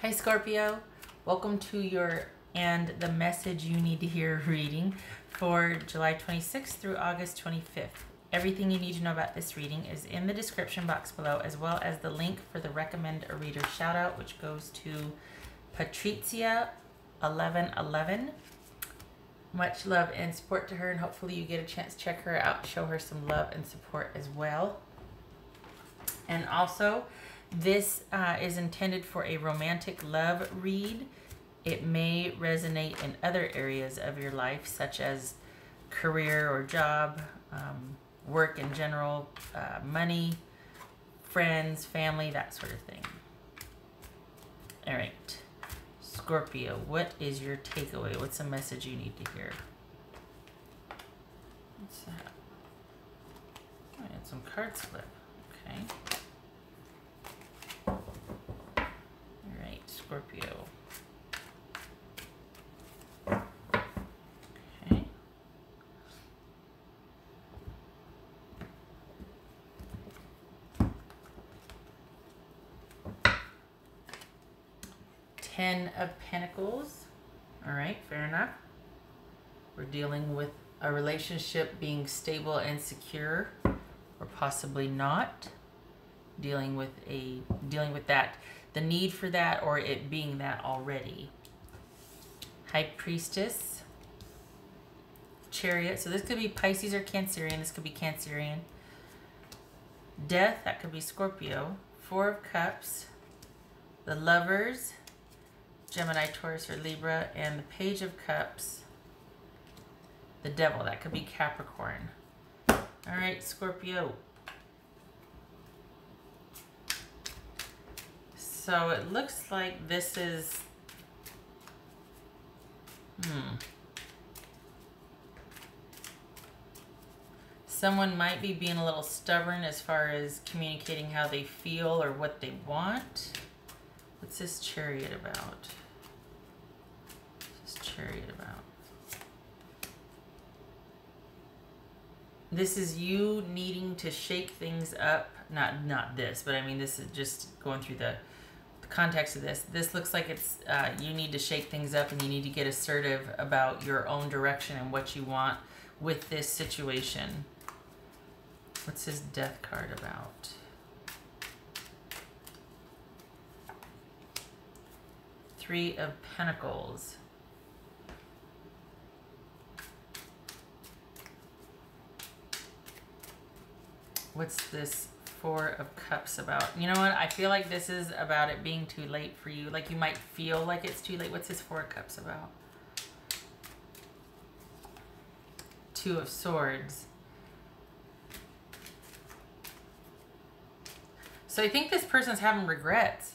Hi Scorpio, welcome to your and the message you need to hear reading for July 26th through August 25th. Everything you need to know about this reading is in the description box below, as well as the link for the recommend a reader shout out, which goes to Patricia 1111. Much love and support to her, and hopefully you get a chance to check her out, show her some love and support as well. And also, this is intended for a romantic love read. It may resonate in other areas of your life, such as career or job, work in general, money, friends, family, that sort of thing. All right, Scorpio, what is your takeaway? What's the message you need to hear? What's that? I had some card slip. Okay. Scorpio. Okay. Ten of Pentacles. All right, fair enough. We're dealing with a relationship being stable and secure, or possibly not. Dealing with that. The need for that, or it being that already. High Priestess. Chariot. So this could be Pisces or Cancerian. This could be Cancerian. Death. That could be Scorpio. Four of Cups. The Lovers. Gemini, Taurus, or Libra. And the Page of Cups. The Devil. That could be Capricorn. All right, Scorpio. So it looks like this is, someone might be being a little stubborn as far as communicating how they feel or what they want. What's this Chariot about? What's this Chariot about? This is you needing to shake things up. Not this, but I mean, this is just going through the context of this. This looks like it's you need to shake things up, and you need to get assertive about your own direction and what you want with this situation. What's this Death card about? Three of Pentacles. What's this Four of Cups about? You know what? I feel like this is about it being too late for you. Like you might feel like it's too late. What's this Four of Cups about? Two of Swords. So I think this person's having regrets.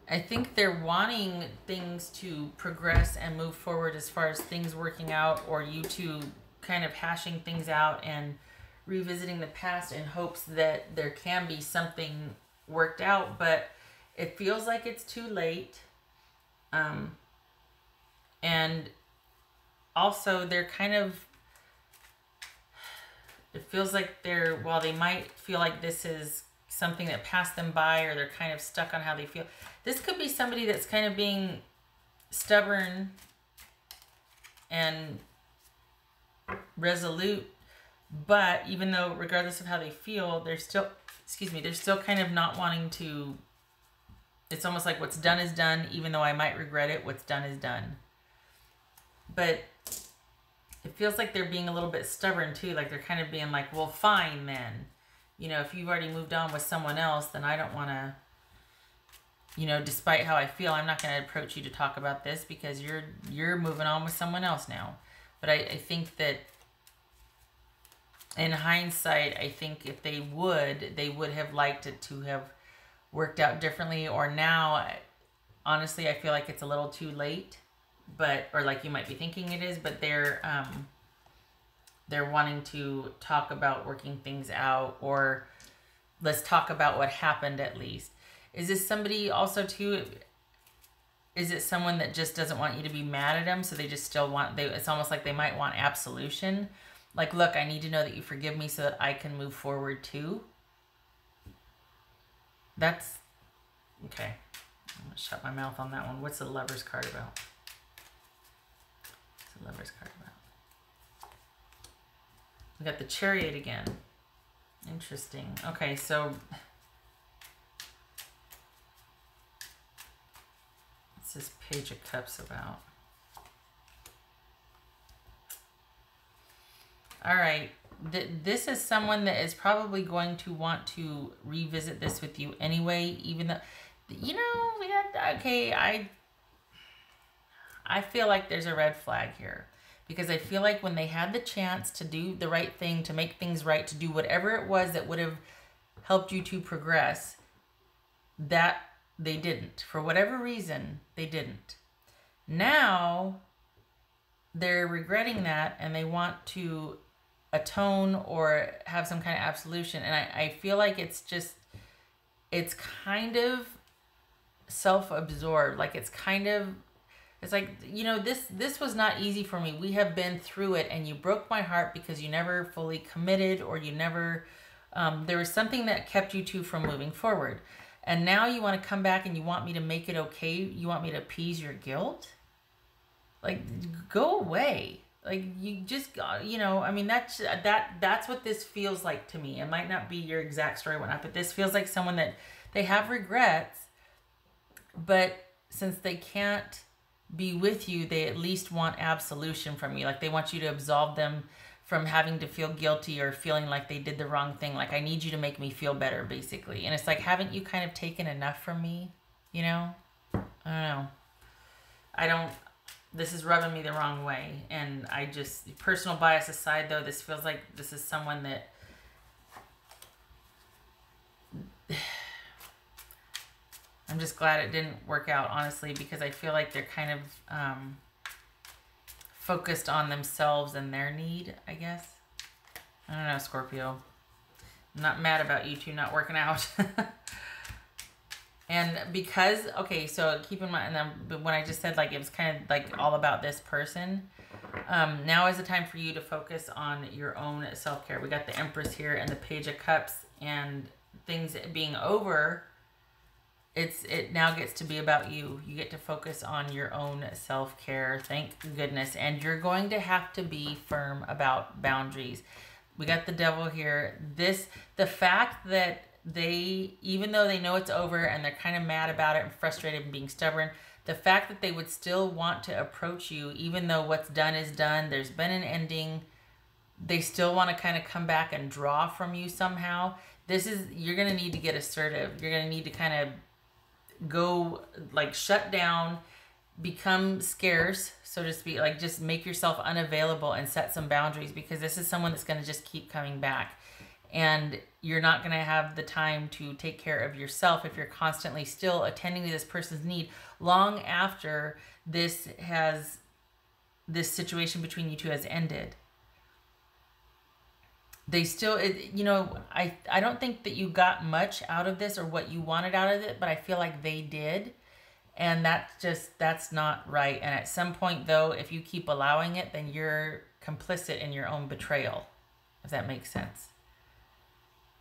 I think they're wanting things to progress and move forward as far as things working out, or you two kind of hashing things out and revisiting the past in hopes that there can be something worked out, but it feels like it's too late. And also they're kind of, it feels like they're, while they might feel like this is something that passed them by, or they're kind of stuck on how they feel, this could be somebody that's kind of being stubborn and resolute. But even though, regardless of how they feel, they're still, they're still kind of not wanting to, it's almost like what's done is done, even though I might regret it, what's done is done. But it feels like they're being a little bit stubborn too, like they're kind of being like, well, fine then. You know, if you've already moved on with someone else, then I don't want to, you know, despite how I feel, I'm not going to approach you to talk about this because you're moving on with someone else now. But I think that, in hindsight, I think if they would have liked it to have worked out differently. Or now, honestly, I feel like it's a little too late, but, or like you might be thinking it is, but they're wanting to talk about working things out, or let's talk about what happened at least. Is this somebody also too, is it someone that just doesn't want you to be mad at them, so they just still want, it's almost like they might want absolution. Like, look, I need to know that you forgive me so that I can move forward too. That's, okay. I'm gonna shut my mouth on that one. What's the Lover's card about? What's the Lover's card about? We got the Chariot again. Interesting. Okay, so what's this Page of Cups about? All right. This is someone that is probably going to want to revisit this with you anyway, even though, you know, we got, okay, I feel like there's a red flag here, because I feel like when they had the chance to do the right thing, to make things right, to do whatever it was that would have helped you to progress, that they didn't. For whatever reason, they didn't. Now, they're regretting that, and they want to atone or have some kind of absolution. And I feel like it's kind of self-absorbed. Like it's like, you know, this was not easy for me. We have been through it, and you broke my heart because you never fully committed, or you never, there was something that kept you two from moving forward. And now you want to come back and you want me to make it okay. You want me to appease your guilt? Like, go away. Like, you just, you know, I mean, that's what this feels like to me. It might not be your exact story, whatnot, but this feels like someone that they have regrets, but since they can't be with you, they at least want absolution from you. Like, they want you to absolve them from having to feel guilty or feeling like they did the wrong thing. Like, I need you to make me feel better, basically. And it's like, haven't you kind of taken enough from me? You know? I don't know. This is rubbing me the wrong way. And I just, personal bias aside though, this feels like this is someone that I'm just glad it didn't work out, honestly, because I feel like they're kind of focused on themselves and their need, I guess. I don't know, Scorpio. I'm not mad about you two not working out. And because, okay, so keep in mind, when I just said, like, it was kind of, like, all about this person, now is the time for you to focus on your own self-care. We got the Empress here and the Page of Cups, and things being over, it now gets to be about you. You get to focus on your own self-care, thank goodness. And you're going to have to be firm about boundaries. We got the Devil here. The fact that they, even though they know it's over and they're kind of mad about it and frustrated and being stubborn, the fact that they would still want to approach you, even though what's done is done, there's been an ending, they still want to kind of come back and draw from you somehow. You're going to need to get assertive. You're going to need to kind of go, like, shut down, become scarce, so to speak, like, just make yourself unavailable and set some boundaries, because this is someone that's going to just keep coming back. And you're not going to have the time to take care of yourself if you're constantly still attending to this person's need long after this situation between you two has ended. They still, you know, I don't think that you got much out of this or what you wanted out of it, but I feel like they did. And that's not right. And at some point, though, if you keep allowing it, then you're complicit in your own betrayal, if that makes sense.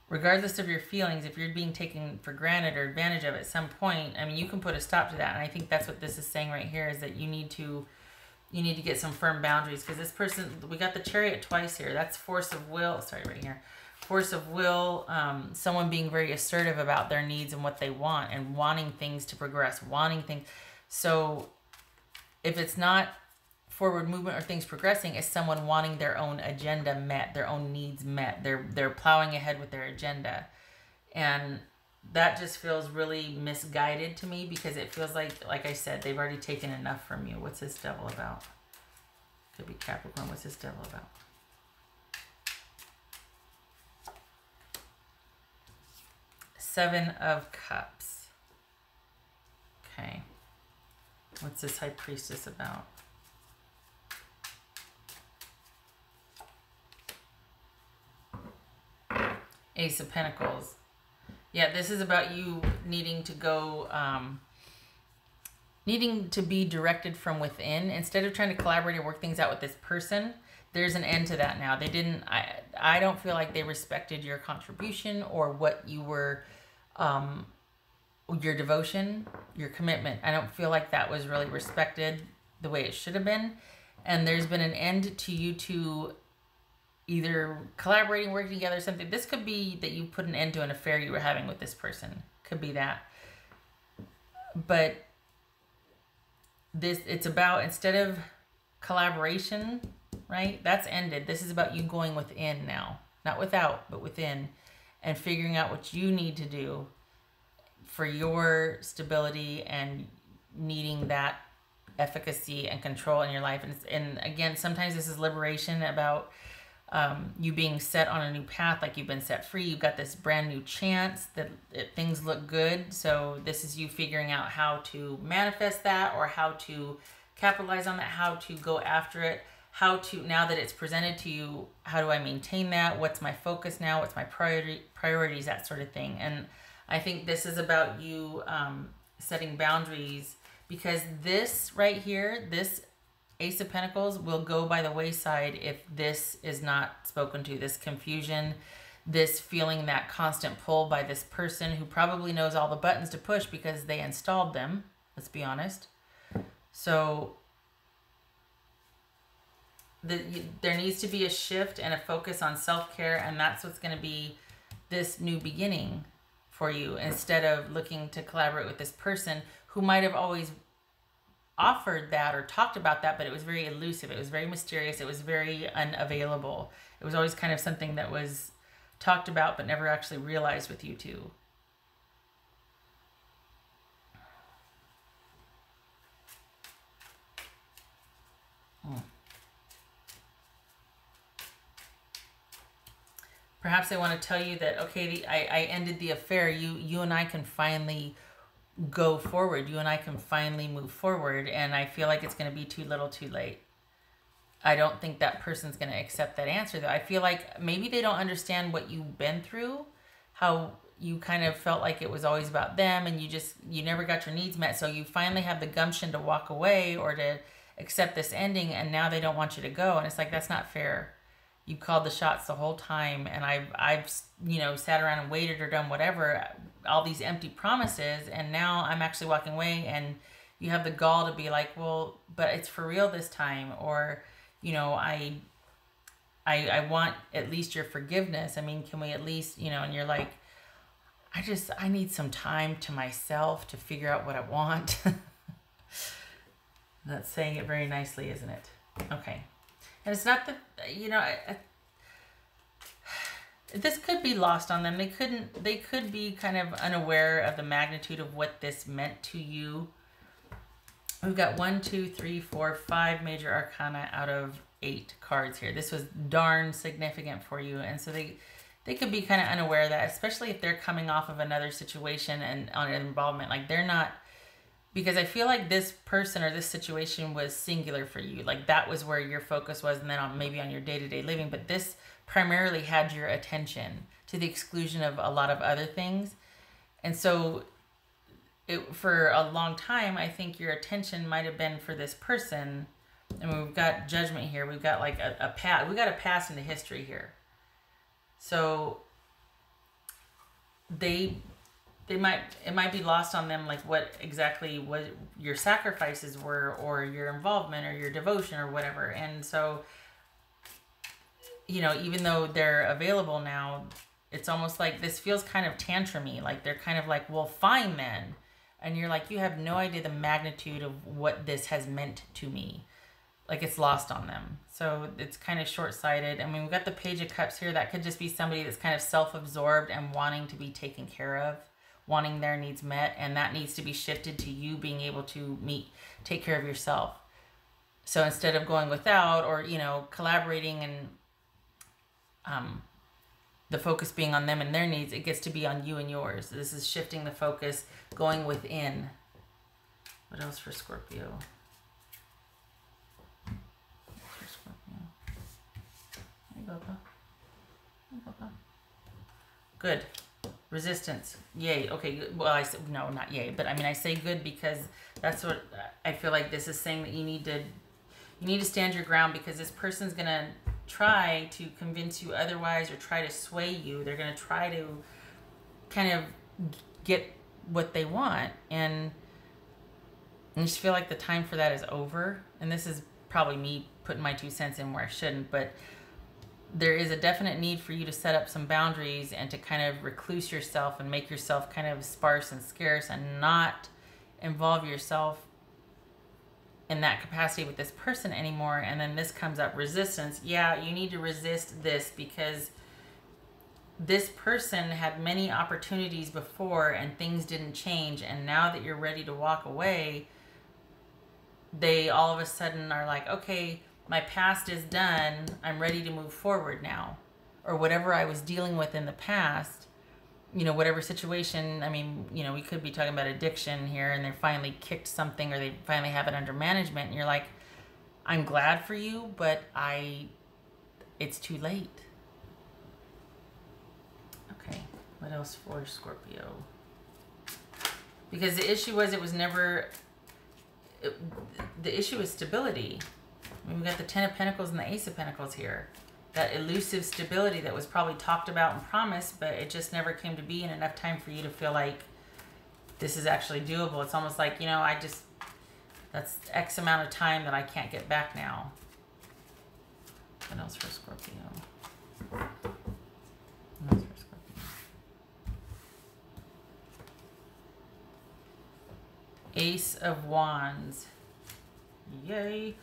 Regardless of your feelings, if you're being taken for granted or advantage of at some point, I mean, you can put a stop to that. And I think that's what this is saying right here, is that you need to get some firm boundaries, because this person, we got the Chariot twice here. That's force of will. Sorry, right here. Force of will, someone being very assertive about their needs and what they want, and wanting things to progress, wanting things. So if it's not forward movement or things progressing, is someone wanting their own agenda met, their own needs met. They're plowing ahead with their agenda. And that just feels really misguided to me, because it feels like I said, they've already taken enough from you. What's this Devil about? Could be Capricorn. What's this Devil about? Seven of Cups. Okay. What's this High Priestess about? Ace of Pentacles. Yeah, this is about you needing to go, needing to be directed from within. Instead of trying to collaborate and work things out with this person, there's an end to that now. They didn't, I don't feel like they respected your contribution or what you were, your devotion, your commitment. I don't feel like that was really respected the way it should have been. And there's been an end to you two either collaborating, working together, something. This could be that you put an end to an affair you were having with this person. Could be that. But it's about, instead of collaboration, right? That's ended. This is about you going within now. Not without, but within. And figuring out what you need to do for your stability and needing that efficacy and control in your life. And again, sometimes this is liberation about you being set on a new path, like you've been set free. You've got this brand new chance that things look good. So this is you figuring out how to manifest that, or how to capitalize on that, how to go after it, how to, now that it's presented to you, how do I maintain that? What's my focus now? What's my priorities, that sort of thing. And I think this is about you setting boundaries, because this right here, this Ace of Pentacles, will go by the wayside if this is not spoken to. This confusion, this feeling that constant pull by this person who probably knows all the buttons to push because they installed them. Let's be honest. So there needs to be a shift and a focus on self-care, and that's what's going to be this new beginning for you, instead of looking to collaborate with this person who might have always offered that or talked about that, but it was very elusive. It was very mysterious. It was very unavailable. It was always kind of something that was talked about but never actually realized with you two. Perhaps they want to tell you that, okay, I ended the affair. You and I can finally go forward. You and I can finally move forward. And I feel like it's going to be too little too late. I don't think that person's going to accept that answer, though. I feel like maybe they don't understand what you've been through, how you kind of felt like it was always about them, and you never got your needs met. So you finally have the gumption to walk away or to accept this ending, and now they don't want you to go. And it's like, that's not fair. You called the shots the whole time, and I've sat around and waited or done whatever, all these empty promises, and now I'm actually walking away, and you have the gall to be like, well, but it's for real this time, or I want at least your forgiveness. I mean, can we at least, and you're like, I need some time to myself to figure out what I want. That's saying it very nicely, isn't it? Okay. And it's not that, this could be lost on them. They could be kind of unaware of the magnitude of what this meant to you. We've got 1, 2, 3, 4, 5 major arcana out of 8 cards here. This was darn significant for you. And so they could be kind of unaware of that, especially if they're coming off of another situation and on an involvement. Like, they're not, because I feel like this person or this situation was singular for you. Like, that was where your focus was, and then maybe on your day-to-day living. But this primarily had your attention to the exclusion of a lot of other things. And so for a long time, I think your attention might have been for this person. And we've got judgment here. We've got like a past. We got a past into history here. So it might be lost on them, like what your sacrifices were, or your involvement, or your devotion, or whatever. And so, even though they're available now, it's almost like this feels kind of tantrumy. Like, they're kind of like, well, fine then. And you're like, you have no idea the magnitude of what this has meant to me. Like, it's lost on them. So it's kind of short-sighted. I mean, we've got the Page of Cups here. That could just be somebody that's kind of self-absorbed and wanting to be taken care of, wanting their needs met, and that needs to be shifted to you being able to take care of yourself. So instead of going without, or collaborating and the focus being on them and their needs, it gets to be on you and yours. This is shifting the focus, going within. What else for Scorpio? Hey, Papa. Hey, Papa. Good. Resistance. Yay. Okay. Well, I said, no, not yay, but I mean, I say good because that's what I feel like this is saying, that you need to stand your ground, because this person's going to try to convince you otherwise, or try to sway you. They're going to try to kind of get what they want, and I just feel like the time for that is over. And this is probably me putting my 2 cents in where I shouldn't, but there is a definite need for you to set up some boundaries and to kind of recluse yourself and make yourself kind of sparse and scarce and not involve yourself in that capacity with this person anymore. And then this comes up, resistance. Yeah, you need to resist this because this person had many opportunities before and things didn't change. And now that you're ready to walk away, they all of a sudden are like, okay, my past is done. I'm ready to move forward now. Or whatever I was dealing with in the past, you know, whatever situation. I mean, you know, we could be talking about addiction here, and they finally kicked something, or they finally have it under management. And you're like, I'm glad for you, but it's too late. Okay, what else for Scorpio? Because the issue was, the issue is stability. I mean, we got the 10 of Pentacles and the Ace of Pentacles here. That elusive stability that was probably talked about and promised, but it just never came to be in enough time for you to feel like this is actually doable. It's almost like, you know, that's X amount of time that I can't get back now. What else for Scorpio? What else for Scorpio? Ace of Wands. Yay.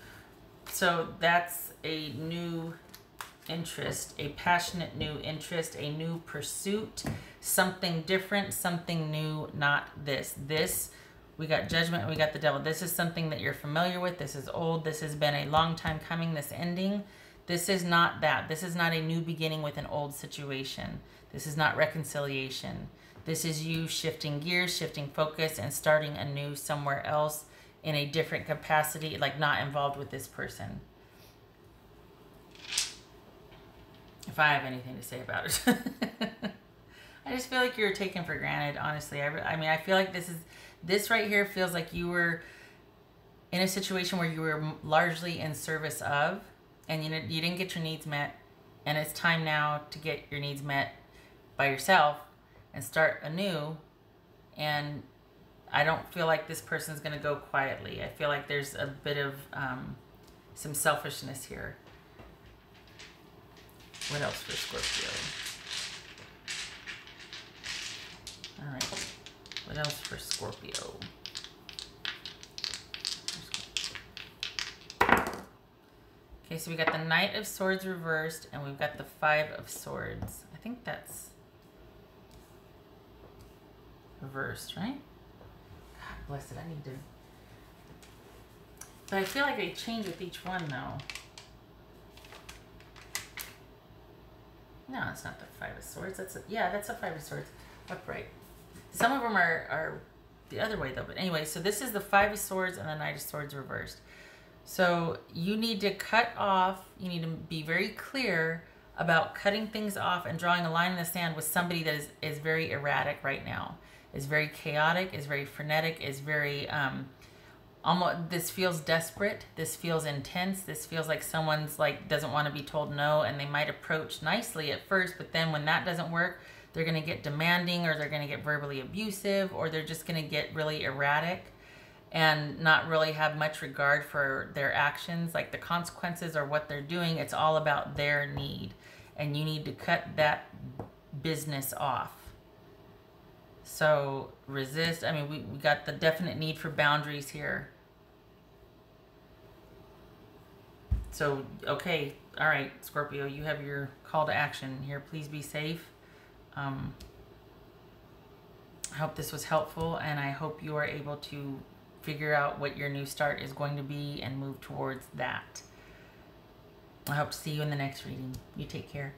So that's a new interest, a passionate new interest, a new pursuit, something different, something new, not this. This, we got Judgment, we got the Devil. This is something that you're familiar with. This is old. This has been a long time coming, this ending. This is not that. This is not a new beginning with an old situation. This is not reconciliation. This is you shifting gears, shifting focus, and starting anew somewhere else in a different capacity, like not involved with this person. If I have anything to say about it. I just feel like you're taken for granted, honestly. I mean, I feel like this right here feels like you were in a situation where you were largely in service of, and you didn't get your needs met, and it's time now to get your needs met by yourself and start anew. And I don't feel like this person's going to go quietly. I feel like there's a bit of some selfishness here. What else for Scorpio? All right. What else for Scorpio? Okay, so we got the Knight of Swords reversed, and we've got the Five of Swords. I think that's reversed, right? God bless it, I need to... But I feel like they change with each one, though. No, it's not the Five of Swords. That's a Five of Swords. Upright. Some of them are the other way, though. But anyway, so this is the Five of Swords and the Knight of Swords reversed. So you need to cut off, you need to be very clear about cutting things off and drawing a line in the sand with somebody that is very erratic right now. Is very chaotic, is very frenetic, is very... almost, this feels desperate, this feels intense, this feels like someone's like doesn't want to be told no, and they might approach nicely at first, but then when that doesn't work, they're going to get demanding, or they're going to get verbally abusive, or they're just going to get really erratic and not really have much regard for their actions, like the consequences or what they're doing. It's all about their need, and you need to cut that business off. So resist. I mean, we got the definite need for boundaries here. So, okay. All right, Scorpio, you have your call to action here. Please be safe. I hope this was helpful, and I hope you are able to figure out what your new start is going to be and move towards that. I hope to see you in the next reading. You take care.